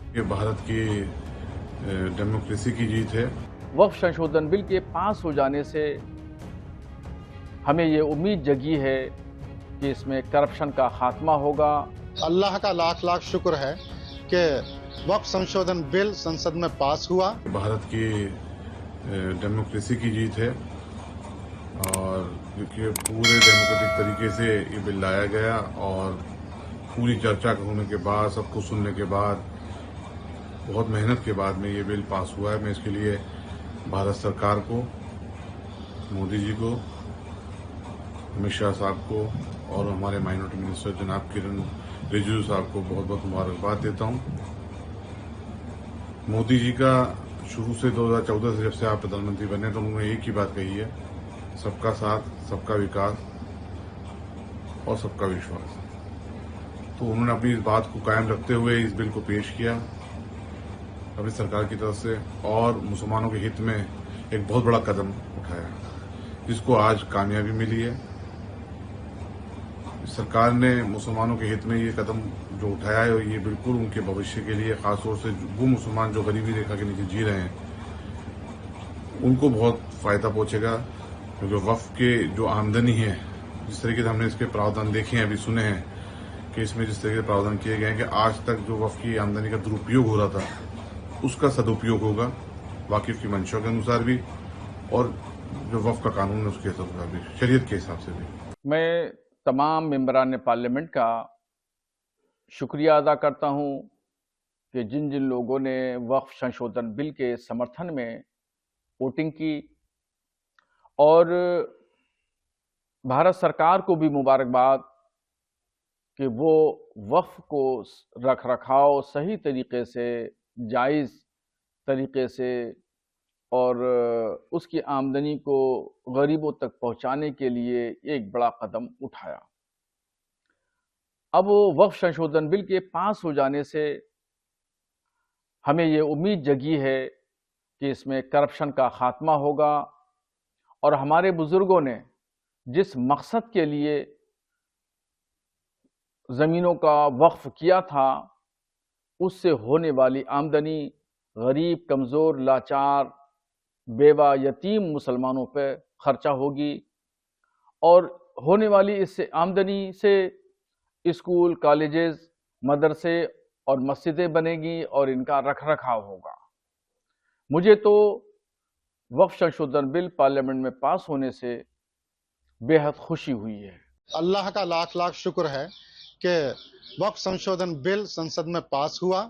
ये भारत की डेमोक्रेसी की जीत है। वक्फ संशोधन बिल के पास हो जाने से हमें ये उम्मीद जगी है कि इसमें करप्शन का खात्मा होगा। अल्लाह का लाख लाख शुक्र है कि वक्फ संशोधन बिल संसद में पास हुआ। भारत की डेमोक्रेसी की जीत है और क्योंकि पूरे डेमोक्रेटिक तरीके से ये बिल लाया गया और पूरी चर्चा होने के बाद, सबको सुनने के बाद, बहुत मेहनत के बाद में ये बिल पास हुआ है। मैं इसके लिए भारत सरकार को, मोदी जी को, अमित शाह साहब को और हमारे माइनॉरिटी मिनिस्टर जनाब किरण रिजिजू साहब को बहुत बहुत मुबारकबाद देता हूं। मोदी जी का शुरू से 2014 से जब से आप प्रधानमंत्री बने तो उन्होंने एक ही बात कही है, सबका साथ, सबका विकास और सबका विश्वास। तो उन्होंने अपनी इस बात को कायम रखते हुए इस बिल को पेश किया अपनी सरकार की तरफ से और मुसलमानों के हित में एक बहुत बड़ा कदम उठाया, जिसको आज कामयाबी मिली है। सरकार ने मुसलमानों के हित में ये कदम जो उठाया है, ये बिल्कुल उनके भविष्य के लिए, खासतौर से वो मुसलमान जो गरीबी रेखा के नीचे जी रहे हैं, उनको बहुत फायदा पहुंचेगा। क्योंकि वक्फ के जो आमदनी है, जिस तरीके से हमने इसके प्रावधान देखे हैं, अभी सुने हैं कि इसमें जिस तरीके से प्रावधान किए गए हैं कि आज तक जो वक्फ की आमदनी का दुरुपयोग हो रहा था, उसका सदुपयोग होगा वाकिफ की मंशा के अनुसार भी और जो वक्फ का कानून है उसके अनुसार भी, शरीयत के हिसाब से भी। मैं तमाम मेंबरान पार्लियामेंट का शुक्रिया अदा करता हूं कि जिन जिन लोगों ने वक्फ संशोधन बिल के समर्थन में वोटिंग की, और भारत सरकार को भी मुबारकबाद कि वो वक्फ को रख रखाव सही तरीके से, जायज़ तरीके से और उसकी आमदनी को गरीबों तक पहुंचाने के लिए एक बड़ा कदम उठाया। अब वक्फ संशोधन बिल के पास हो जाने से हमें ये उम्मीद जगी है कि इसमें करप्शन का खात्मा होगा और हमारे बुजुर्गों ने जिस मकसद के लिए ज़मीनों का वक्फ किया था, उससे होने वाली आमदनी गरीब, कमज़ोर, लाचार, बेवा, यतीम मुसलमानों पर खर्चा होगी और होने वाली इस आमदनी से स्कूल, कॉलेजेस, मदरसे और मस्जिदें बनेगी और इनका रख रखाव होगा। मुझे तो वक्फ संशोधन बिल पार्लियामेंट में पास होने से बेहद खुशी हुई है। अल्लाह का लाख लाख शुक्र है कि वक्फ संशोधन बिल संसद में पास हुआ।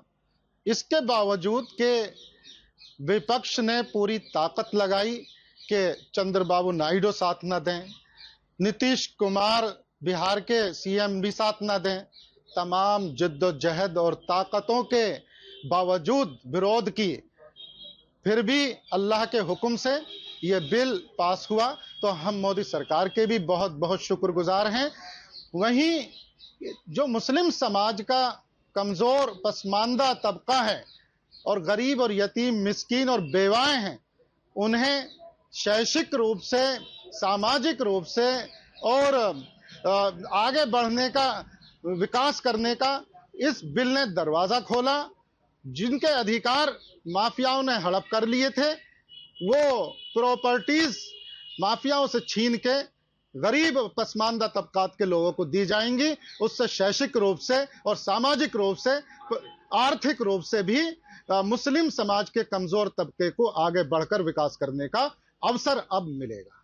इसके बावजूद कि विपक्ष ने पूरी ताकत लगाई कि चंद्रबाबू नायडू साथ न दें, नीतीश कुमार बिहार के सीएम भी साथ न दें, तमाम जिद्दोजहद और ताकतों के बावजूद विरोध की, फिर भी अल्लाह के हुक्म से ये बिल पास हुआ। तो हम मोदी सरकार के भी बहुत बहुत शुक्रगुजार हैं। वहीं जो मुस्लिम समाज का कमजोर पसमानदा तबका है और गरीब और यतीम, मिस्कीन और बेवाएं हैं, उन्हें शैक्षिक रूप से, सामाजिक रूप से और आगे बढ़ने का, विकास करने का इस बिल ने दरवाजा खोला। जिनके अधिकार माफियाओं ने हड़प कर लिए थे, वो प्रॉपर्टीज माफियाओं से छीन के गरीब पसमानदा तबकात के लोगों को दी जाएंगी। उससे शैक्षिक रूप से और सामाजिक रूप से, आर्थिक रूप से भी मुस्लिम समाज के कमजोर तबके को आगे बढ़कर विकास करने का अवसर अब मिलेगा।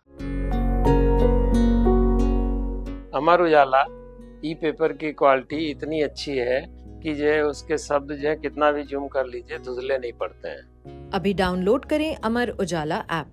अमर उजाला ई पेपर की क्वालिटी इतनी अच्छी है कि जो उसके शब्द जो है कितना भी जूम कर लीजिए धुंधले नहीं पड़ते हैं। अभी डाउनलोड करें अमर उजाला ऐप।